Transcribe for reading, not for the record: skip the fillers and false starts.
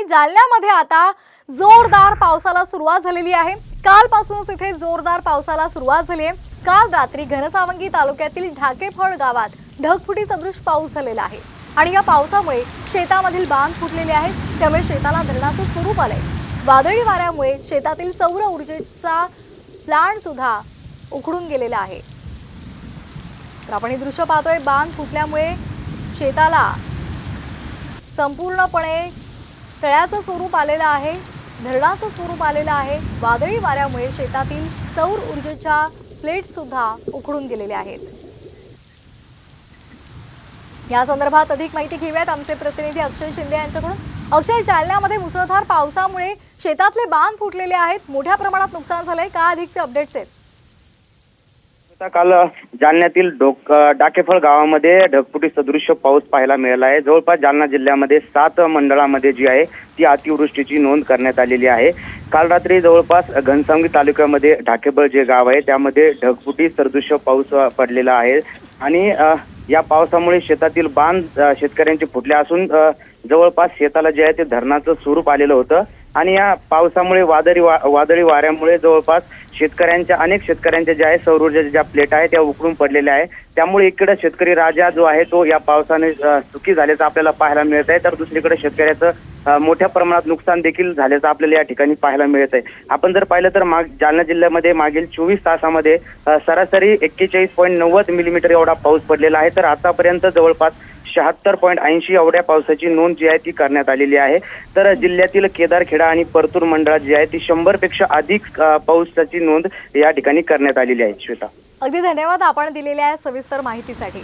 जालन्यामध्ये आता जोरदार पावसाला सुरुवात झालेली आहे। कालपासूनच इथे जोरदार पावसाला सुरुवात झाली आहे। काल रात्री घनसावंगी तालुक्यातील ढाकेफळ गावात ढगफुटी सदृश पाऊस झालेला आहे आणि या पावसामुळे शेतामधील बांध फुटलेले आहेत। त्यामुळे शेताला धरणाचं स्वरूप आलंय। वादळी वाऱ्यामुळे शेतातील सौर ऊर्जेचा प्लांट सुद्धा उखडून गेलेला आहे। तर आपण हे दृश्य पाहतोय, बांध फुटल्यामुळे शेताला संपूर्णपणे तळ्याचं स्वरूप आलेलं आहे, धरणाचं स्वरूप आलेलं आहे। वादळी वाऱ्यामुळे शेतातील सौर ऊर्जेच्या प्लेट सुद्धा उखडून गेलेल्या आहेत। या संदर्भात अधिक माहिती घेऊयात आमचे प्रतिनिधी अक्षय शिंदे यांच्याकडून। अक्षय, जालन्यामध्ये मुसळधार पावसामुळे शेतातले बांध फुटलेले आहेत, मोठ्या प्रमाणात नुकसान झालंय, काय अधिकचे अपडेट्स आहेत? काल जालन्यातील डाकेफळ गावामध्ये ढगफुटी सदृश्य पाऊस पाहायला मिळाला आहे। जवळपास जालना जिल्ह्यामध्ये 7 मंडळामध्ये जी आहे ती अतिवृष्टीची नोंद करण्यात आलेली आहे। काल रात्री जवळपास घनसावंगी तालुक्यामध्ये ढाकेफळ जे गाव आहे त्यामध्ये ढगफुटी सदृश्य पाऊस पडलेला आहे आणि या पावसामुळे शेतातील बांध शेतकऱ्यांचे फुटले असून जवळपास शेताला जे आहे ते धरणाचं स्वरूप आलेलं होतं आणि या पावसामुळे वादळी वाऱ्यामुळे जवळपास अनेक शेतकऱ्यांच्या ज्या आहे सौर ऊर्जेच्या ज्या प्लेट आहे त्या उखडून पडलेल्या आहे। त्यामुळे इकडे शेतकरी राजा जो आहे तो या पावसाने सुखी झाल्याचं आपल्याला पाहायला मिळत आहे, तर दुसरीकडे शेतकऱ्याचं मोठ्या प्रमाणात नुकसान देखील झाल्याचं आपल्याला या ठिकाणी पाहायला मिळत आहे। आपण जर पाहिलं तर जालना जिल्ह्यामध्ये मागील 24 तासामध्ये सरासरी 41.90 मिलीमीटर एवढा पाऊस पडलेला आहे, तर आतापर्यंत जवळपास 76.80 एवढ्या पावसाची नोंद जी आहे ती करण्यात आलेली आहे। तर जिल्ह्यातील केदारखेडा आणि परतूर मंडळात जी आहे ती 100 पेक्षा अधिक पावसाची नोंद या ठिकाणी करण्यात आलेली आहे। श्वेता, अगदी धन्यवाद आपण दिलेल्या सविस्तर माहितीसाठी।